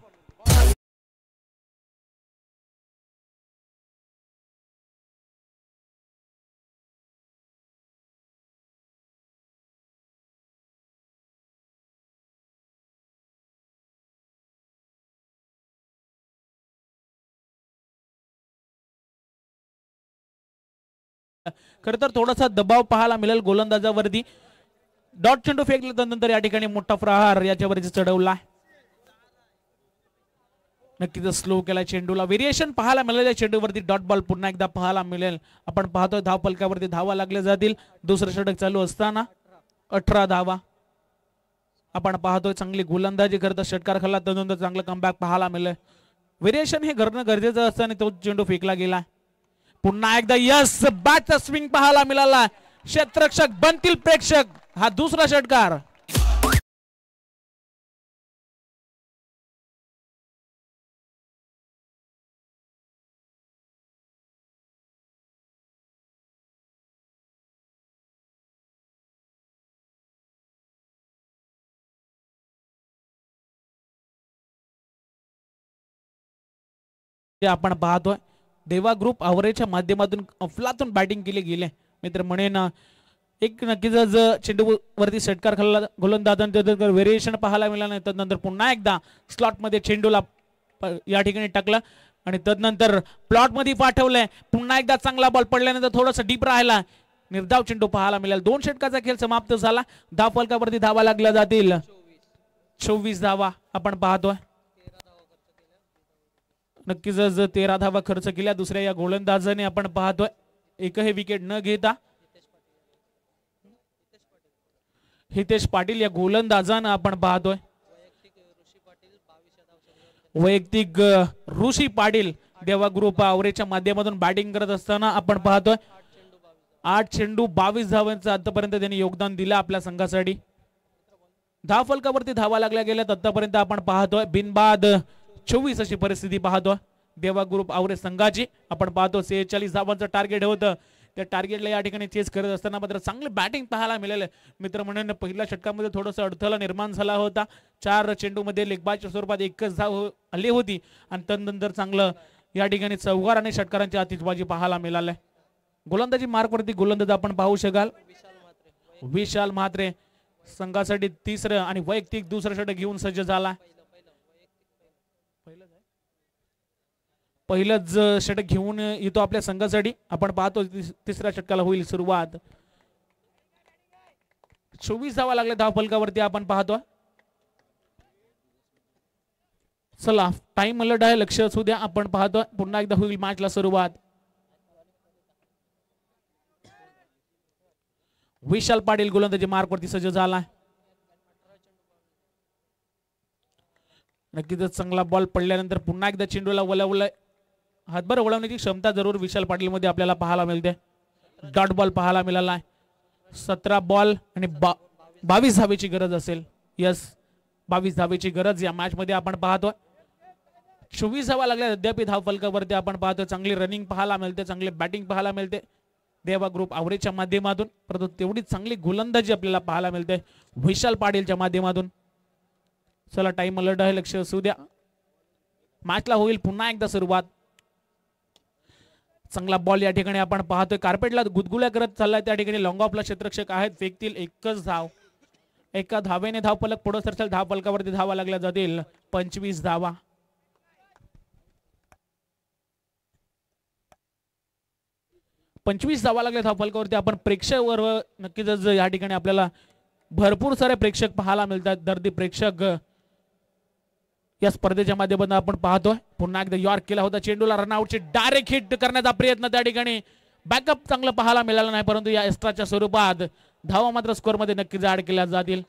खर तर थोडासा दबाव पाहायला मिळेल गोलंदाजावरती. डॉट चेंडू फेकल्यानंतर या ठिकाणी मोठा प्रहार याच्यावरती चढवला. नक्कीच स्लो केला चेंडूला. व्हेरिएशन पाहायला मिळेल चेंडूवरती. डॉट बॉल पुन्हा एकदा पाहायला मिळेल. आपण पाहतोय धाव फलकावरती धावा लागल्या जातील. दुसरं षटक चालू असताना 18 धावा आपण पाहतोय. चांगली गोलंदाजी करत षटकार खाल्ला, त्यानंतर चांगलं कमबॅक पाहायला मिळेल. व्हेरिएशन हे करणं गरजेचं असतं आणि तो चेंडू फेकला गेला. पुन्हा एकदा यस बॅटचा स्विंग पाहायला मिळाला. क्षेत्ररक्षक बनतील प्रेक्षक. हा दुसरा षटकार. आपण पाहतोय देवा ग्रुप आवरेच्या माध्यमातून अफलातून बॅटिंग केली गेले. मित्र म्हणेन एक नक्कीच चेंडू वरती षटकार खाल्ला गोलंदाजांनी, व्हेरिएशन पाहायला मिळालं नाही. तदनंतर पुन्हा एकदा स्लॉट मध्ये चेंडूला या ठिकाणी टाकलं आणि तदनंतर प्लॉट मध्ये पाठवलंय. पुन्हा एकदा चांगला बॉल पडल्यानंतर थोडासा डीप राहिला. निर्धाव चेंडू पाहायला मिळाला. 2 षटकाचा खेळ समाप्त झाला. धाव फलकावरती धावा लागल्या जातील 24 धावा आपण पाहतोय. नक्कीच 13 धावा खर्च केल्या दुसऱ्या या गोलंदाजाने आपण पाहतोय. एकही विकेट न घेता हितेश पाटील या गोलंदाजानं आपण पाहतोय. वैयक्तिक ऋषी पाटील देवा ग्रुप आवरेच्या माध्यमातून बॅटिंग करत असताना आपण पाहतोय. 8 चेंडू 22 धावांचं आतापर्यंत त्यांनी योगदान दिलं आपल्या संघासाठी. धाव फलकावरती धावा लागल्या गेल्यात आतापर्यंत आपण पाहतोय. बिनबाद 24 अशी परिस्थिती पाहतोय देवा ग्रुप आवरे संघाची. आपण पाहतो 46 धावांचं टार्गेट होतं. त्या टार्गेटला या ठिकाणी चेस करत असताना मात्र चांगली बॅटिंग पाहायला मिळालं. मित्र म्हणून पहिल्या षटकामध्ये थोडंसं अडथळा निर्माण झाला होता. 4 चेंडूमध्ये लेगबायच्या स्वरूपात एकच धाव आली होती आणि तदनंतर चांगलं या ठिकाणी चौकार आणि षटकारांची आतिषबाजी पाहायला मिळालंय. गोलंदाजी मार्कवरती गोलंदाज आपण पाहू शकाल विशाल म्हात्रे. संघासाठी तिसरं आणि वैयक्तिक दुसरं षटक घेऊन सज्ज झाला. पहिलंच षटक घेऊन येतो आपल्या संघासाठी. आपण पाहतो तिसऱ्या षटकाला होईल सुरुवात. 24 धावा लागल्या धाव फलकावरती आपण पाहतो. चला टाइम अलर्ट आहे, लक्ष असू द्या. आपण पाहतो पुन्हा एकदा होईल मॅचला सुरुवात. विशाल पाटील गोलंदाजी मार्कवरती सज्ज झाला. नक्कीच चांगला बॉल पडल्यानंतर पुन्हा एकदा चेंडूला वळवलंय. हातभर वळवण्याची क्षमता जरूर विशाल पाटील मध्ये आपल्याला पाहायला मिळते. डॉट बॉल पाहायला मिळाला आहे. 17 बॉल आणि 22 धावेची गरज असेल. यस 22 धावेची गरज या मॅच मध्ये आपण पाहतोय. 24 धावा लागल्या अद्याप धाव फलकावरती आपण पाहतोय. चांगली रनिंग पाहायला मिळते, चांगली बॅटिंग पाहायला मिळते देवा ग्रुप आवरेजच्या माध्यमातून. परंतु तेवढीच चांगली गोलंदाजी आपल्याला पाहायला मिळते विशाल पाटीलच्या माध्यमातून. चला टाइम अलर्ट आहे, लक्ष असू द्या. मॅचला होईल पुन्हा एकदा सुरुवात. चांगला बॉल या ठिकाणी आपण पाहतोय. कार्पेटला गुदगुल्या करत चाललाय त्या ठिकाणी. लॉंग ऑफला क्षेत्ररक्षक आहेत, फेकतील एकच धाव. एका धावेने धाव फलक पुढे सरसेल. धाव फलकावरती धावा लागल्या जातील 25 धावा. धावा लागल्या धाव फलकावरती. आपण प्रेक्षक वर्ग नक्कीच या ठिकाणी आपल्याला भरपूर सारे प्रेक्षक पाहायला मिळतात. दर्दी प्रेक्षक या स्पर्धेच्या माध्यमातून आपण पाहतोय. पुन्हा एकदा यॉर्क केला होता चेंडूला, रनआउटची डायरेक्ट हिट करण्याचा प्रयत्न त्या ठिकाणी. बॅकअप चांगलं पाहायला मिळालं नाही, परंतु या एक्स्ट्राच्या स्वरूपात धावा मात्र स्कोअर मध्ये नक्कीच ऍड केल्या जातील.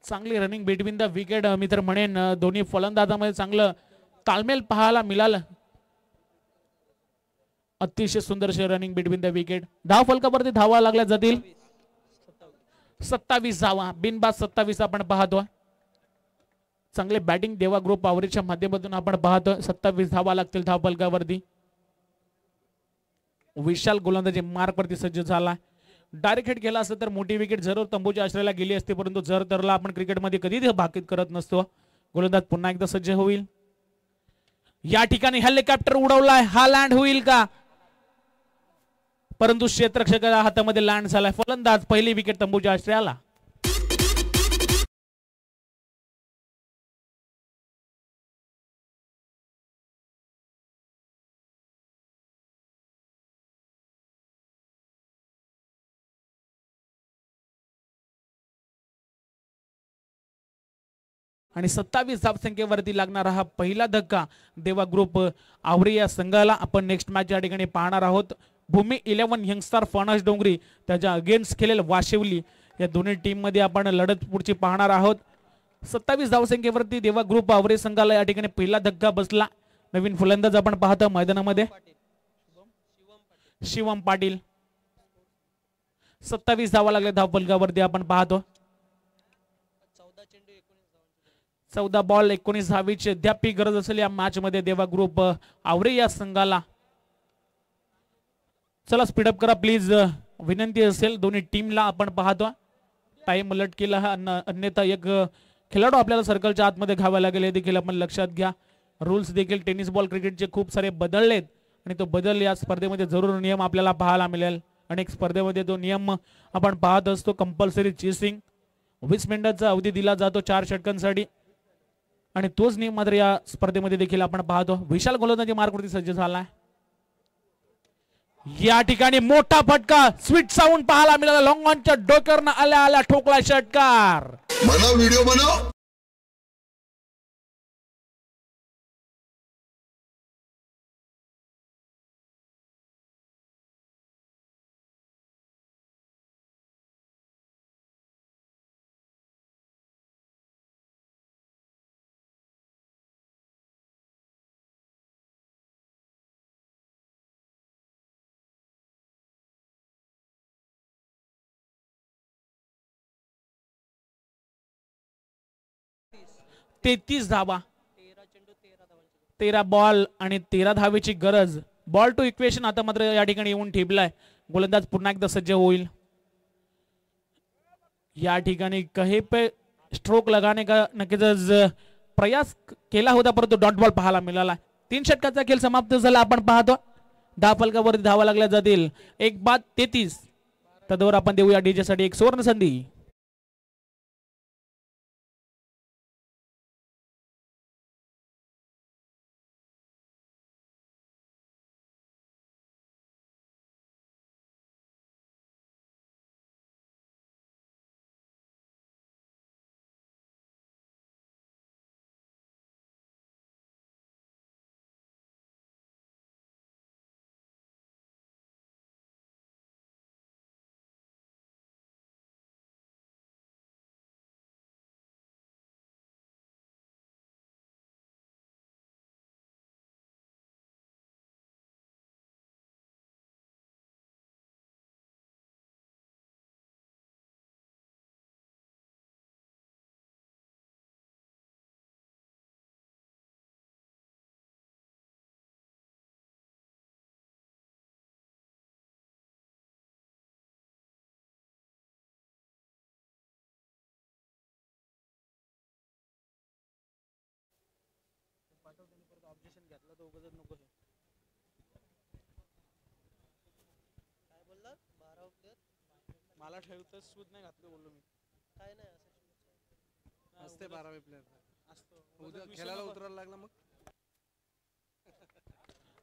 चांगली रनिंग बिटवीन द विकेट मी तर म्हणेन दोन्ही फलंदाजांमध्ये चांगलं ताळमेल पाहायला मिळालं. अतिशय सुंदरशी रनिंग बिटवीन द विकेट. धाव फलकावरती धावा लागल्या जातील 27 धावा. बिनबाद 27 आपण पाहतोय. चांगले बॅटिंग देवा ग्रुप आवरेजच्या माध्यमातून आपण पाहतोय. 27 धावा लागतील धाव फलकावरती. विशाल गोलंदाजी मार्कवरती सज्ज झाला. डायरेक्ट हिट केला असता तर मोठी विकेट जरूर तंबूच्या आश्रयाला गेली असती, परंतु जर तरला आपण क्रिकेटमध्ये कधीही भाकीत करत नसतो. गोलंदाज पुन्हा एकदा सज्ज होईल. या ठिकाणी हेलिकॉप्टर उडवलाय, हा लँड होईल का? परंतु क्षेत्ररक्षकाच्या हातामध्ये लँड झालाय. फलंदाज पहिली विकेट तंबूच्या आश्रयाला. आणि 27 धावसंख्येवरती लागणारा हा पहिला धक्का देवा ग्रुप आवरे या संघाला. आपण नेक्स्ट मॅच या ठिकाणी पाहणार आहोत. भूमी 11 यंगस्टार फणस डोंगरी त्याच्या अगेन्स्ट खेळेल वाशिवली. या दोन्ही टीम मध्ये आपण लढत पुढची पाहणार आहोत. 27 धावसंख्येवरती देवा ग्रुप आवरे संघाला या ठिकाणी पहिला धक्का बसला. नवीन फलंदाज आपण पाहतो मैदानामध्ये शिवम पाटील. 27 धावा लागल्या धाव फलकावरती आपण पाहतो. 14 बॉल 19 धावेची अद्याप गरज असेल या मॅच मध्ये देवा ग्रुप आवरे या संघाला. चला स्पीडअप करा प्लीज, विनंती असेल दोन्ही टीमला. आपण पाहतो टाइम अलर्ट केला हा, अन्यथा एक खेळाडू आपल्याला सर्कलच्या आतमध्ये घ्यावा लागेल हे देखील आपण लक्षात घ्या. रूल्स देखील टेनिस बॉल क्रिकेटचे खूप सारे बदललेत आणि तो बदल या स्पर्धेमध्ये जरूर नियम आपल्याला पाहायला मिळेल. अनेक स्पर्धेमध्ये तो नियम आपण पाहत असतो. कंपल्सरी चेसिंग 20 मिनिटांचा अवधी दिला जातो 4 षटकांसाठी आणि तोच नियम मात्र या स्पर्धेमध्ये देखील आपण पाहतो. विशाल गोलंदाजी मार्कवरती सज्ज झालाय. या ठिकाणी मोठा फटका स्वीट साऊंड पाहायला मिळाला. लॉंग ऑनच्या डोक्यावरनं आल्या आल्या ठोकला षटकार. बनाओ व्हिडिओ बनाओ. तेहतीस धावा, 13 बॉल आणि 13 धावेची गरज. बॉल टू इक्वेशन आता मात्र या ठिकाणी येऊन ठेपलाय. गोलंदाज पुन्हा एकदा सज्ज होईल. या ठिकाणी कहीं पे स्ट्रोक लगाने का नक्कीच प्रयास केला होता, परंतु डॉट बॉल पाहायला मिळाला. 3 षटकाचा खेळ समाप्त झाला. आपण पाहतो धाव फलकावरती धावा लागल्या जातील 1 बाद 33. तदवर आपण देऊया डीजे साठी एक सुवर्ण संधी. मला ठेवतं सूद नाही घातलं बोललो मी काय नाही असते 12वे प्लेअर उद्या खेळायला उतरायला लागला मग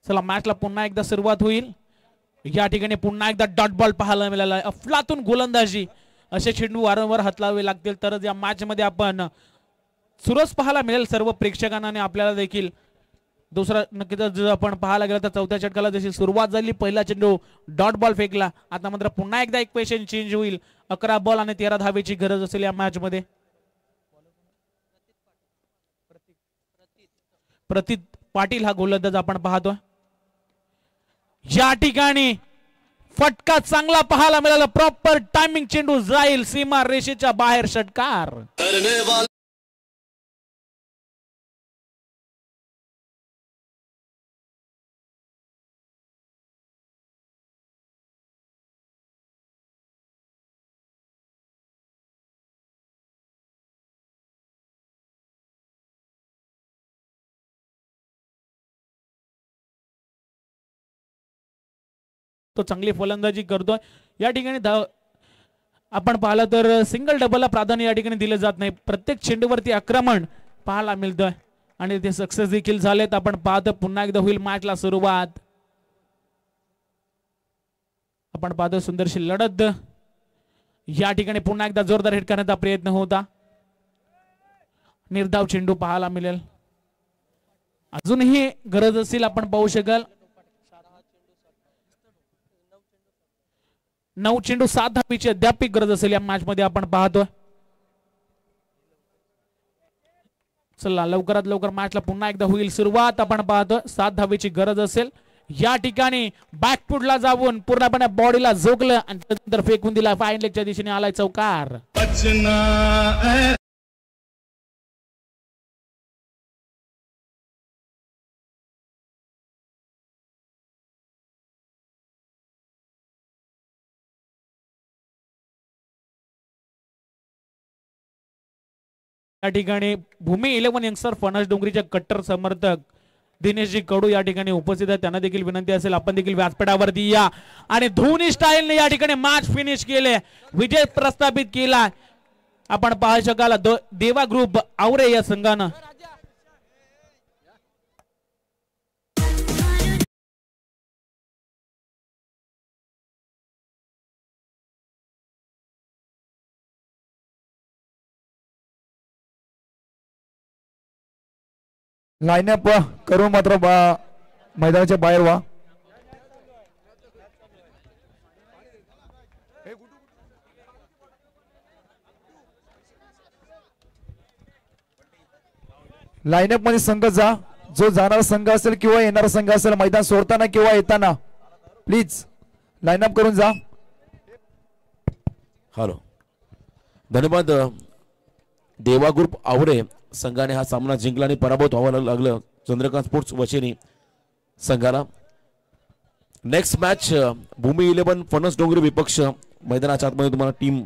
चला मॅचला पुन्हा एकदा सुरुवात होईल. या ठिकाणी पुन्हा एकदा डॉट बॉल पाहायला मिळाला आहे. अफलातून गोलंदाजी असे चेंडू वारंवार हातलावे लागतील तरच या मॅच मध्ये आपण सुरस पाहायला मिळेल सर्व प्रेक्षकांना आणि आपल्याला देखील. दुसरा नक्कीच जर आपण पाहायला गेलं तर चौथ्या षटकाला जशी सुरुवात झाली पहिला चेंडू डॉट बॉल फेकला. आता मात्र पुन्हा एकदा एक पेशन चेंज होईल. 11 बॉल आणि 13 धावेची गरज असेल या मॅच मध्ये. प्रतीत पाटील हा गोलंदाज आपण पाहतोय. या ठिकाणी फटका चांगला पाहायला मिळाला. प्रॉपर टायमिंग चेंडू जाईल सीमा रेषेच्या बाहेर. षटकार तो चांगली फलंदाजी करतोय. या ठिकाणी आपण पाहिलं तर सिंगल डबलला प्राधान्य या ठिकाणी दिले जात नाही. प्रत्येक चेंडूवरती आक्रमण पाहायला मिळतोय आणि ते सक्सेस देखील झालेत. आपण पाहतो पुन्हा एकदा होईल मॅचला सुरुवात. आपण पाहतो सुंदरशी लढत. या ठिकाणी पुन्हा एकदा जोरदार हिट करण्याचा प्रयत्न होता. निर्धाव चेंडू पाहायला मिळेल. अजूनही गरज असेल आपण पाहू शकाल. 9 चेंडू 7 धावेची अद्याप गरज असेल या मॅच मध्ये आपण पाहतोय. चला लवकरात लवकर मॅचला पुन्हा एकदा होईल सुरुवात. आपण पाहतोय 7 धावेची गरज असेल. या ठिकाणी बॅकफुटला जाऊन पूर्णपणे बॉडीला झोकलं आणि त्यानंतर फेकून दिला. फाईन लेगच्या दिशेने आलाय चौकार. या ठिकाणी भूमी 11 यंगस्टर फणस डोंगरीचे कट्टर समर्थक दिनेशजी कडू या ठिकाणी उपस्थित आहेत. त्यांना देखील विनंती असेल आपण देखील व्यासपीठावरती या आणि धोनी स्टाईलने या ठिकाणी मॅच फिनिश केले. विजय प्रस्थापित केला. आपण पाहू शकाल देवा ग्रुप आवरे या संघानं. लाईनअप करून मात्र मैदानाच्या बाहेर व्हा. लाईनअप मध्ये संघ जा. जो जाणारा संघ असेल किंवा येणारा संघ असेल मैदान सोडताना किंवा येताना प्लीज लाईनअप करून जा. हॅलो धन्यवाद. देवा ग्रुप आवरे संघाने हा सामना जिंकला आणि पराभूत व्हावं लागलं चंद्रकांत स्पोर्ट्स वशिनी संघाला. नेक्स्ट मॅच भूमी 11 फणस डोंगरी विपक्ष मैदानाच्या आतमध्ये तुम्हाला टीम